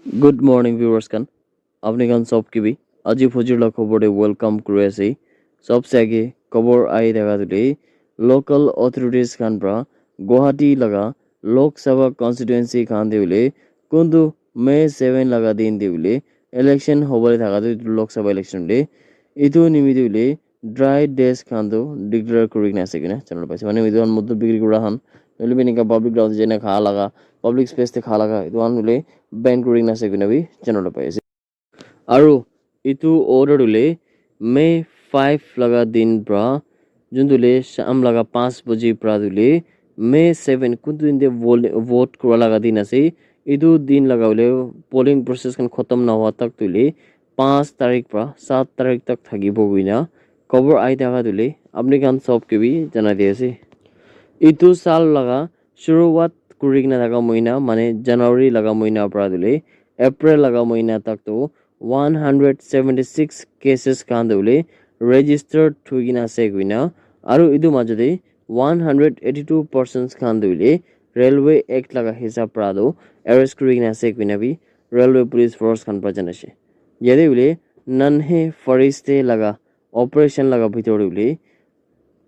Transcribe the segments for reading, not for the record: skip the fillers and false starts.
Good morning, viewers. Kan apni kan sob kibi aji fojir la khobore welcome kuri ase sob se age khobor ai daga dule local authorities kan pra Guwahati laga Lok Sabha constituency khan deule kundu May 7 laga din deule election hobore thaga de Lok Sabha election de itu nimi deule dry days khan do declare kuri na ase kina channel paise mane idon muddu bigri kura han nole benika public ground jena kha laga public space te kha laga idon nole ban kuri na ase kina bi channel paise আৰু ইটো order dule May 5 laga din pra jundule sham laga 5 baji pra dule May 7 kuntu inde vote kura laga din ase idu din laga ule polling process kan khatam na hua tak dule 5 tarik pra 7 tarik tak thagibo guina cover ai daga dule apni kan sob ke bi jana di ase itu sal laga shuruwat kurigna laga moina mane January laga moina pra dule April laga moina tak to 176 cases kandule registered thugina seguina aru idu majode 182 persons kandule railway act laga hisab prado arrest kurigina seguina bi railway police force kan prajanase yede ule nanhe fariste laga operation laga bhitor ule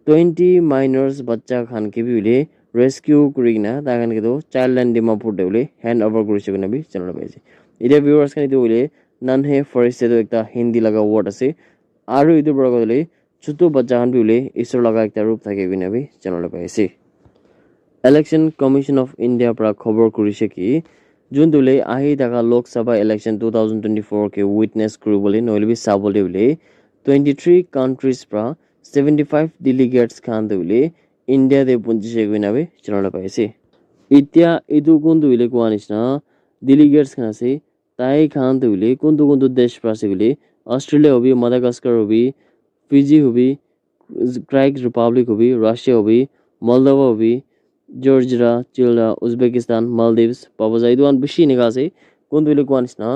20 minors bachcha khan ke bi ule rescue kurigina dagan ke do child and dimapur deule hand over kurise kuna bi channel paise ide viewers kan idu ule nanhe fariste do ekta hindi laga word ase aru idu bragole chutu bachcha khan bi ule isor laga ekta roop thake kuna bi channel paise election commission of india pra khobor kurise ki jundule ahi daga lok sabha election 2024 ke witness kuribole noilbi sabole ule 23 countries pra 75 delegates khan deule india de punjise guina be channel paise itya idu kundu ile kuanishna delegates khan ase tai khan deule kundu desh pra ase gule australia hobi madagascar hobi fiji hobi Czech republic hobi russia hobi moldova hobi georgia chile uzbekistan maldives papua idu an bishi niga ase kundu ile kuanishna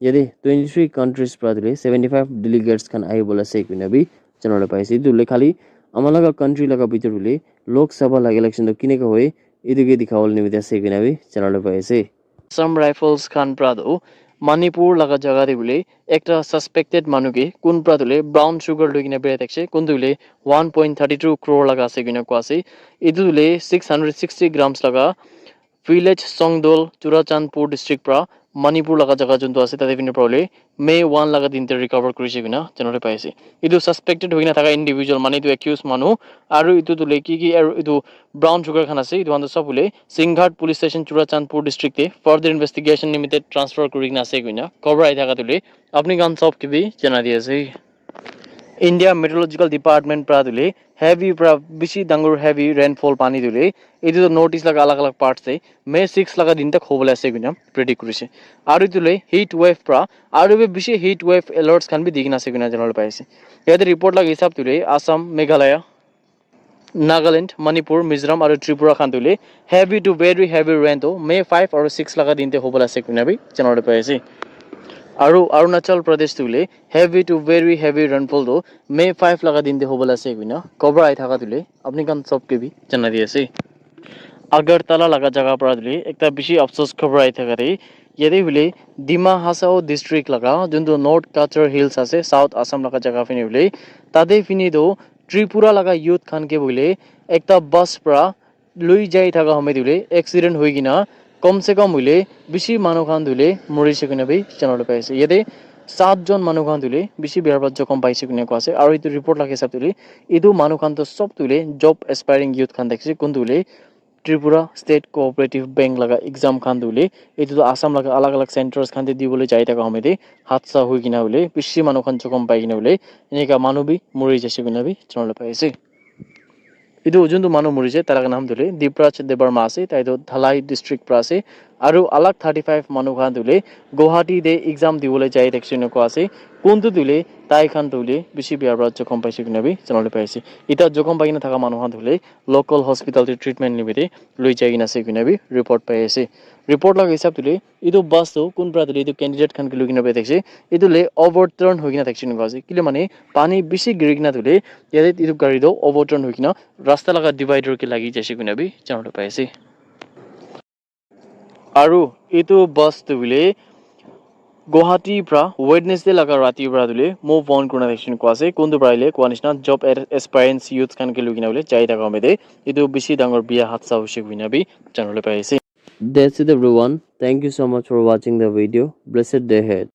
yede 23 countries pra dile 75 delegates khan ai bola se kuina bi channel paise idu le khali amalaga country laga bitor ule lok sabha laga election do kineka hoy idu ke dikhawol nimite ase kuina bi channel paise some rifles khan prado manipur laga jaga de bole ekta suspected manuke kun pradule brown sugar logina bere dekse kundule 1.32 crore laga ase gina ko ase idule 660 grams laga village songdol churachandpur district pra manipur laga jaga junto ase tade pine prole may 1 laga dinte recover kurise gina janore paise idu suspected hoina thaka individual mane idu accused manu aru idu dule ki aru idu brown sugar khan ase idu ando sabule singhat police station churachandpur district te further investigation limited transfer kurigna ase gina cover ai thaka dule apni gan sob ki bi jana di ase India Meteorological Department pra dule heavy pra bishi dangur heavy rainfall pani dule etu notice laga alag alag parts se May 6 laga din tak hobole ase gina predict kurise aru dule heat wave pra aru be bishi heat wave alerts kan bi digina ase gina janol paise yade report laga hisab dule Assam Meghalaya Nagaland Manipur Mizoram aru Tripura khan dule heavy to very heavy rain to May 5 aru 6 laga din te hobole ase gina bi janol paise আৰু অৰুণাচল প্ৰদেশ তুলে heavy to very heavy rainfall দো মে 5 লগা দিন দে হবলা আছে guinea cover আই থাকা তুলে আপনি কান সব কে भी জানা দি আছে আগরতলা লাগা জায়গা পৰা দিলে একটা বেশি আফসোস খবর আই থাকা রে ইয়াতে হলে ডিমা হাসাও ডিস্ট্রিক্ট লাগা যোনটো নর্থ কাচার হিলস আছে সাউথ আসাম লাগা জায়গা ফিনি হলে তাদে ফিনি দো ত্রিপুরা লাগা ইউথ খান কে বলে একটা বাস পৰা লই যাই থাকা সময় দিলে এক্সিডেন্ট হই কিনা কম সে কম হইলে বেশি মানুহ খান ধুলে মৰিছে কিনে বি জানলে পাইছে ইয়াতে 7 জন মানুহ খান ধুলে বেশি বিয়াৰ বাদ জখম পাইছে কিনে কোৱা আছে আৰু এইটো ৰিপৰ্ট লাগে হিচাপ তুলি ইটো মানুহ খান তো সব তুলে জব এসপাইরিং ইউথ খান দেখছে কোন তুলে ত্রিপুরা স্টেট কোঅপারেটিভ ব্যাংক লাগা এক্সাম খান দুলে এইটো তো আসাম লাগা আলাগ আলাগ সেন্টার্স খান দিবলৈ যাই থাকা সময়তে হাতসা হৈ কিনা বলে বেশি মানুহ খান জখম পাই কিনা বলে এনেকা মানুহ বি মৰি যাইছে কিনা বি জানলে পাইছে ಇದು যোনটো মানুহ মৰিছে তাৰ নাম ধলে দীপৰাজ দেববৰ্মা আছে তাইতো ধালাই ডিস্ট্ৰিক্ট পৰা আছে আৰু আলাগ 35 মানুহ খান ধলে গুৱাহাটী দে এক্সাম দিবলৈ যাই দেখছিনে কোৱা আছে কোনটো দিলে তাই খান ধলে বেছি বিয়াৰ পৰা জখম পাইছে কিনা বি জানলে পাইছে এটা জখম পাই কিনা থাকা মানুহ খান ধলে লোকাল হস্পিটাল তে ট্ৰিটমেন্ট নিবিতে লৈ যাই কিনা আছে কিনা বি ৰিপৰ্ট পাই আছে ৰিপৰ্ট লগা হিচাপ তুলে ইটো বাস তো কোন পৰা দিলে ইটো ক্যান্ডিডেট খান লৈ কিনা দেখছে ইটো লে ওভাৰটাৰ্ন হৈ কিনা দেখছিনে কোৱা আছে কিলে মানে পানী বেছি গিৰি কিনা ধলে ইয়াতে ইটো গাড়ী দো ওভাৰটাৰ্ন হৈ কিনা रास्ता लगा डिवाइडर के लागि जैसे कुनै भी जानले पाएছে আৰু এটো বাস তুলে Guwahati pra Wednesday laga rati pra dule move on kurna section ko ase kundu praile ko anishna job aspirants youth kan ke lugina bole chai daga mede idu bishi dangor biya hatsa hoise guina bi janole pai ase. That's it everyone. Thank you so much for watching the video. Blessed day ahead.